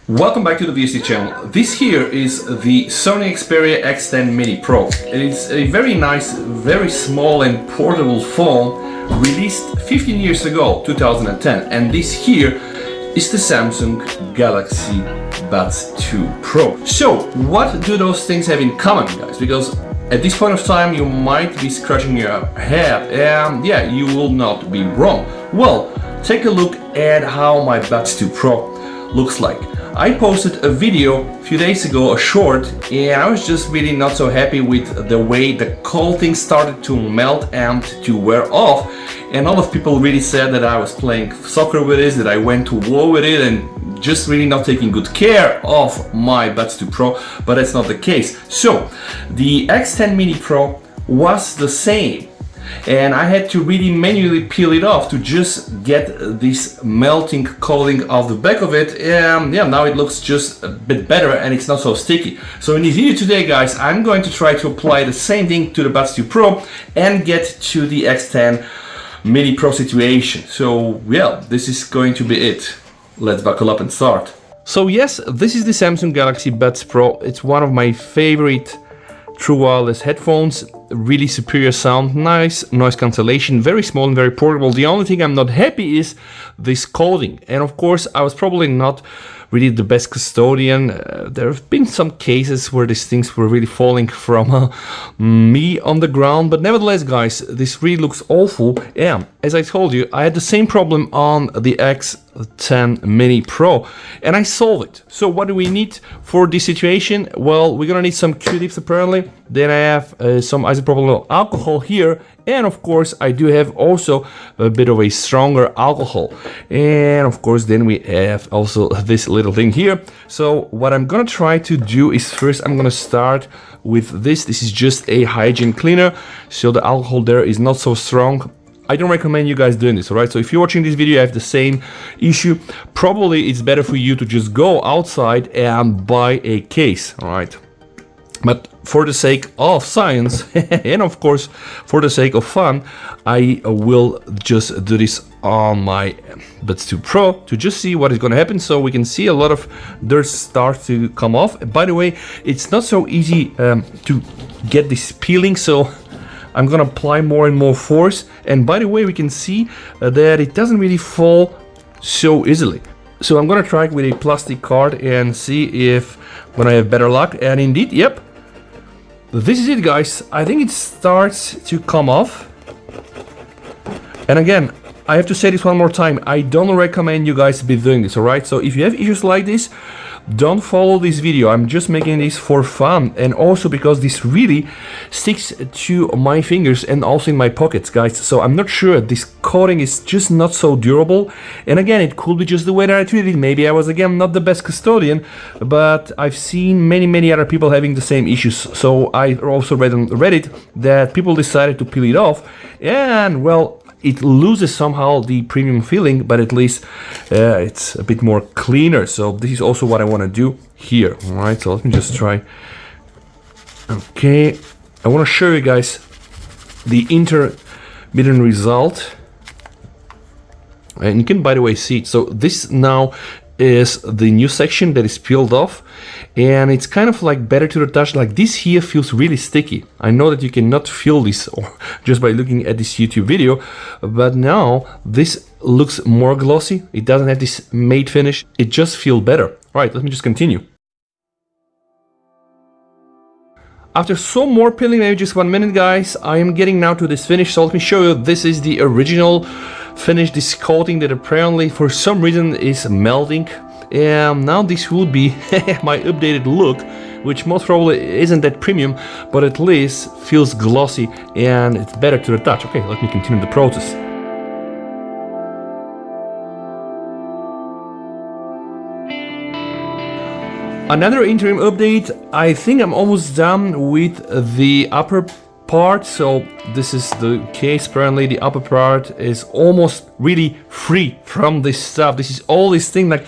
Welcome back to the VST channel. This here is the Sony Xperia X10 Mini Pro. It's a very nice, very small and portable phone released 15 years ago, 2010. And this here is the Samsung Galaxy Buds 2 Pro. So what do those things have in common, guys? Because at this point of time you might be scratching your head and yeah, you will not be wrong. Well, take a look at how my Buds 2 Pro looks like. I posted a video a few days ago, a short, and I was just really not so happy with the way the cold thing started to melt and to wear off. And a lot of people really said that I was playing soccer with it, that I went to war with it and just really not taking good care of my Buds 2 Pro, but that's not the case. So the X10 Mini Pro was the same. And I had to really manually peel it off to just get this melting coating off the back of it. And yeah, now it looks just a bit better and it's not so sticky. So in this video today, guys, I'm going to try to apply the same thing to the Buds 2 Pro and get to the X10 Mini Pro situation. So yeah, this is going to be it. Let's buckle up and start. So yes, this is the Samsung Galaxy Buds Pro. It's one of my favorite true wireless headphones. Really superior sound, nice noise cancellation, very small and very portable. The only thing I'm not happy is this coating, and of course I was probably not really the best custodian. There have been some cases where these things were really falling from me on the ground, but nevertheless, guys, this really looks awful. And as I told you, I had the same problem on the X10 Mini Pro and I solved it. So what do we need for this situation? Well, we're gonna need some Q-tips apparently. Then I have some isopropyl alcohol here, and of course I do have also a bit of a stronger alcohol, and of course then we have also this little thing here. So what I'm gonna try to do is first I'm gonna start with this. This is just a hygiene cleaner, so the alcohol there is not so strong. I don't recommend you guys doing this, alright? So if you're watching this video, you have the same issue, probably it's better for you to just go outside and buy a case, alright? But for the sake of science and of course for the sake of fun, I will just do this on my Buds 2 Pro to just see what is going to happen. So we can see a lot of dirt start to come off. By the way, it's not so easy to get this peeling, so I'm gonna apply more and more force. And by the way, we can see that it doesn't really fall so easily. So I'm gonna try it with a plastic card and see if I'm gonna have better luck. And indeed, yep, this is it, guys. I think it starts to come off. And again, I have to say this one more time, I don't recommend you guys be doing this, alright? So if you have issues like this, don't follow this video. I'm just making this for fun, and also because this really sticks to my fingers and also in my pockets, guys. So I'm not sure, this coating is just not so durable. And again, it could be just the way that I treated it. Maybe I was again not the best custodian, but I've seen many other people having the same issues. So I also read on Reddit that people decided to peel it off, and well, it loses somehow the premium feeling, but at least it's a bit more cleaner. So this is also what I want to do here. All right, so let me just try. Okay, I want to show you guys the intermittent result. And you can, by the way, see it. So this now is the new section that is peeled off, and it's kind of like better to the touch. Like this here feels really sticky. I know that you cannot feel this or just by looking at this YouTube video, but now this looks more glossy. It doesn't have this matte finish. It just feels better. All right, let me just continue. After some more peeling, maybe just 1 minute, guys, I am getting now to this finish. So let me show you. This is the original finish, this coating that apparently for some reason is melting. And now this would be my updated look, which most probably isn't that premium, but at least feels glossy and it's better to the touch. Okay, let me continue the process. Another interim update. I think I'm almost done with the upper part. So this is the case. Apparently the upper part is almost really free from this stuff. This is all this thing, like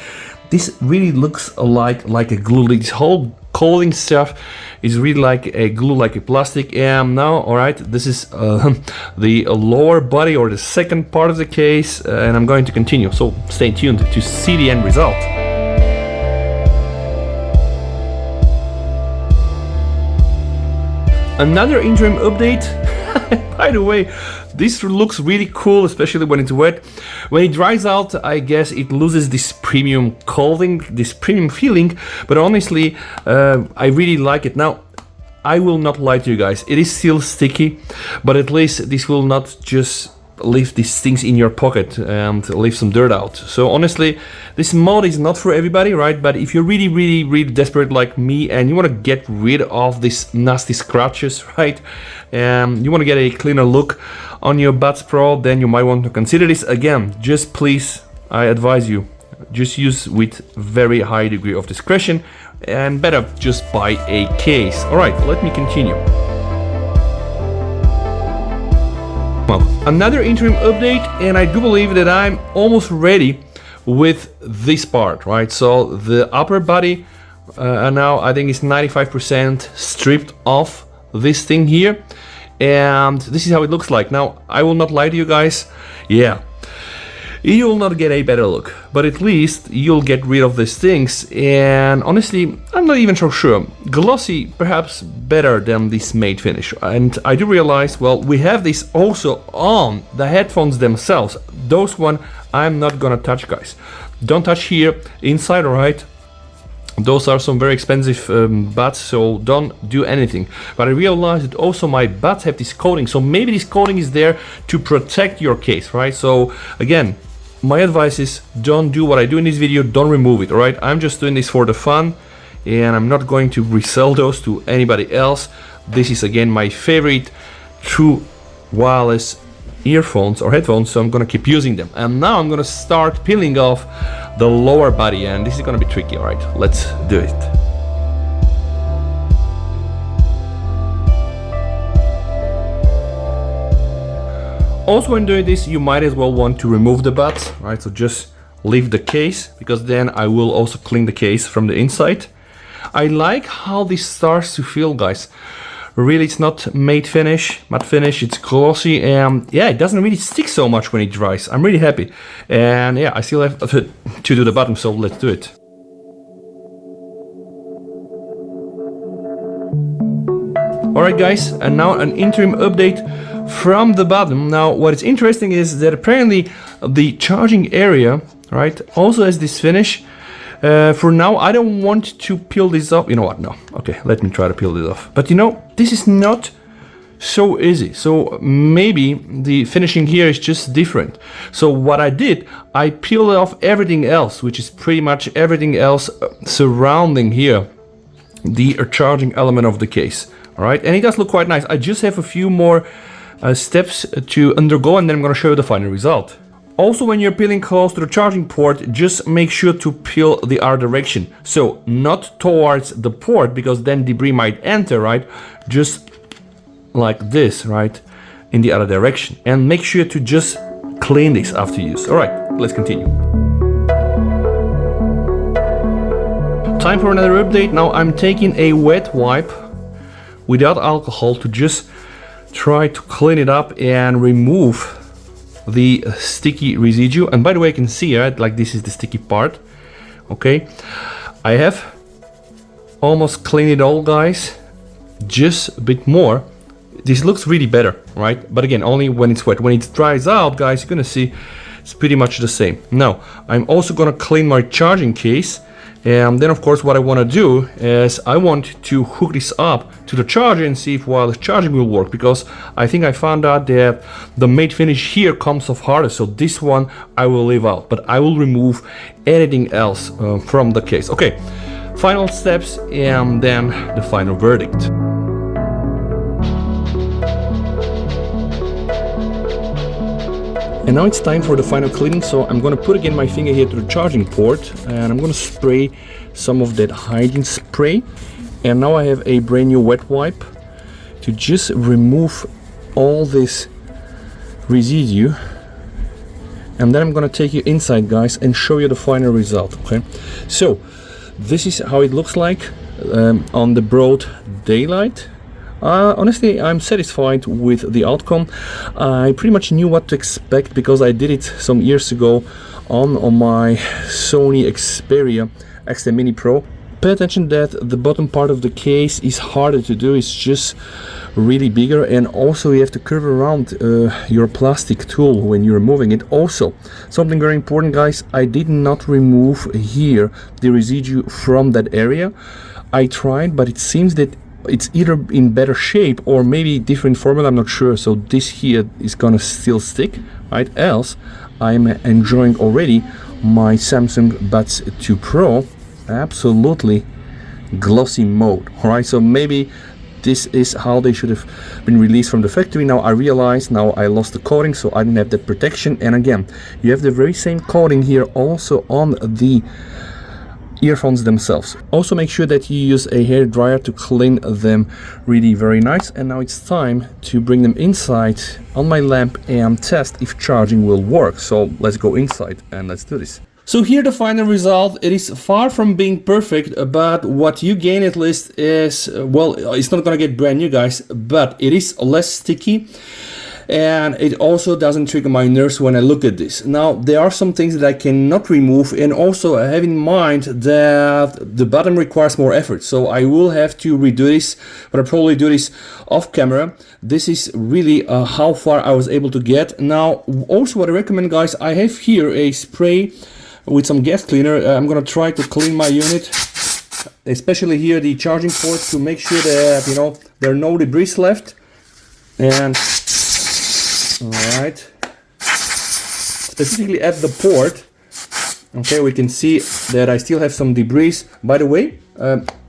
this really looks like a glue. This whole coating stuff is really like a glue, like a plastic. And now, all right, this is the lower body or the second part of the case, and I'm going to continue. So stay tuned to see the end result. Another interim update. By the way, this looks really cool, especially when it's wet. When it dries out, I guess it loses this premium clothing, this premium feeling, but honestly, I really like it. Now, I will not lie to you guys, it is still sticky, but at least this will not just leave these things in your pocket and leave some dirt out. So honestly, this mod is not for everybody, right? But if you're really desperate like me and you want to get rid of these nasty scratches, right? You want to get a cleaner look on your Buds Pro, then you might want to consider this. Again, just please, I advise you, just use with very high degree of discretion, and better just buy a case. All right, let me continue. Well, another interim update, and I do believe that I'm almost ready with this part, right? So the upper body now I think it's 95% stripped off this thing here, and this is how it looks like. Now, I will not lie to you guys, yeah, you will not get a better look, but at least you'll get rid of these things. And honestly, I'm not even so sure. Glossy perhaps better than this matte finish. And I do realize, well, we have this also on the headphones themselves. Those one I'm not gonna touch, guys. Don't touch here, inside, alright? Those are some very expensive buds, so don't do anything. But I realized that also my buds have this coating, so maybe this coating is there to protect your case, right? So again, my advice is don't do what I do in this video, don't remove it, alright? I'm just doing this for the fun, and I'm not going to resell those to anybody else. This is again my favorite true wireless earphones or headphones, so I'm gonna keep using them. And now I'm gonna start peeling off the lower body, and this is gonna be tricky. All right, let's do it. Also, when doing this, you might as well want to remove the buds, right? So just leave the case, because then I will also clean the case from the inside. I like how this starts to feel, guys. Really, it's not matte finish, it's glossy, and yeah, it doesn't really stick so much when it dries. I'm really happy. And yeah, I still have to do the bottom, so let's do it. Alright guys, and now an interim update from the bottom. Now what is interesting is that apparently the charging area, right, also has this finish. For now, I don't want to peel this off. You know what? No. Okay, let me try to peel this off. But you know, this is not so easy. So maybe the finishing here is just different. So what I did, I peeled off everything else, which is pretty much everything else surrounding here, the charging element of the case. All right, and it does look quite nice. I just have a few more steps to undergo, and then I'm going to show you the final result. Also, when you're peeling close to the charging port, just make sure to peel the other direction. So not towards the port, because then debris might enter, right? Just like this, right? In the other direction. And make sure to just clean this after use. All right, let's continue. Time for another update. Now I'm taking a wet wipe without alcohol to just try to clean it up and remove the sticky residue. And by the way, you can see, right, like this is the sticky part. Okay, I have almost cleaned it all, guys. Just a bit more. This looks really better, right? But again, only when it's wet. When it dries out, guys, you're gonna see it's pretty much the same. Now I'm also gonna clean my charging case, and then of course what I want to do is I want to hook this up to the charger and see if wireless charging will work, because I think I found out that the matte finish here comes off harder, so this one I will leave out, but I will remove anything else from the case. Okay, final steps and then the final verdict. And now it's time for the final cleaning, so I'm gonna put again my finger here to the charging port, and I'm gonna spray some of that hygiene spray. And now I have a brand new wet wipe to just remove all this residue. And then I'm gonna take you inside, guys, and show you the final result, okay? So, this is how it looks like on the broad daylight. Honestly, I'm satisfied with the outcome. I pretty much knew what to expect because I did it some years ago on my Sony Xperia X10 Mini Pro. pay attention that the bottom part of the case is harder to do, it's just really bigger, and also you have to curve around your plastic tool when you're moving it. Also, something very important, guys, I did not remove here the residue from that area. I tried, but it seems that it's either in better shape or maybe different formula, I'm not sure. So this here is gonna still stick, right? Else I'm enjoying already my Samsung Buds 2 Pro absolutely glossy mode. All right, so maybe this is how they should have been released from the factory. Now I realize, now I lost the coating, so I didn't have that protection. And again, you have the very same coating here also on the earphones themselves. Also make sure that you use a hair dryer to clean them really very nice. And now it's time to bring them inside on my lamp and test if charging will work. So let's go inside and let's do this. So here the final result. It is far from being perfect, but what you gain at least is, well, it's not gonna get brand new, guys, but it is less sticky. And it also doesn't trigger my nerves when I look at this. Now, there are some things that I cannot remove, and also have in mind that the bottom requires more effort. So I will have to redo this, but I'll probably do this off camera. This is really how far I was able to get. Now, also what I recommend, guys, I have here a spray with some gas cleaner. I'm gonna try to clean my unit, especially here the charging ports, to make sure that, you know, there are no debris left. And alright, specifically at the port, okay, we can see that I still have some debris. By the way,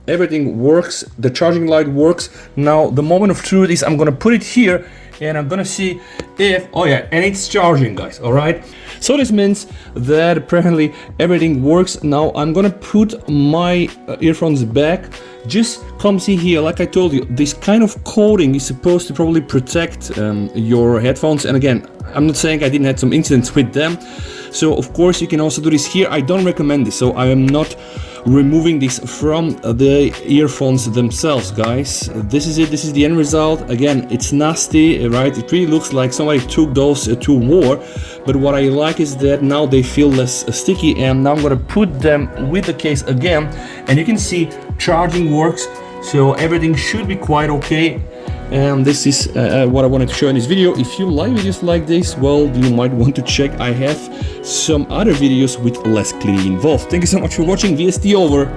everything works, the charging light works. Now the moment of truth is I'm gonna put it here and I'm gonna see if, oh yeah, and it's charging, guys, alright? So this means that apparently everything works. Now I'm gonna put my earphones back. Just come see here, like I told you, this kind of coating is supposed to probably protect your headphones. And again, I'm not saying I didn't have some incidents with them. So of course you can also do this here. I don't recommend this, so I am not removing this from the earphones themselves, guys. This is it, this is the end result. Again, it's nasty, right? It really looks like somebody took those to war, but what I like is that now they feel less sticky. And now I'm gonna put them with the case again, and you can see charging works, so everything should be quite okay. And this is what I wanted to show in this video. If you like videos like this, well, you might want to check. I have some other videos with less cleaning involved. Thank you so much for watching. VST over.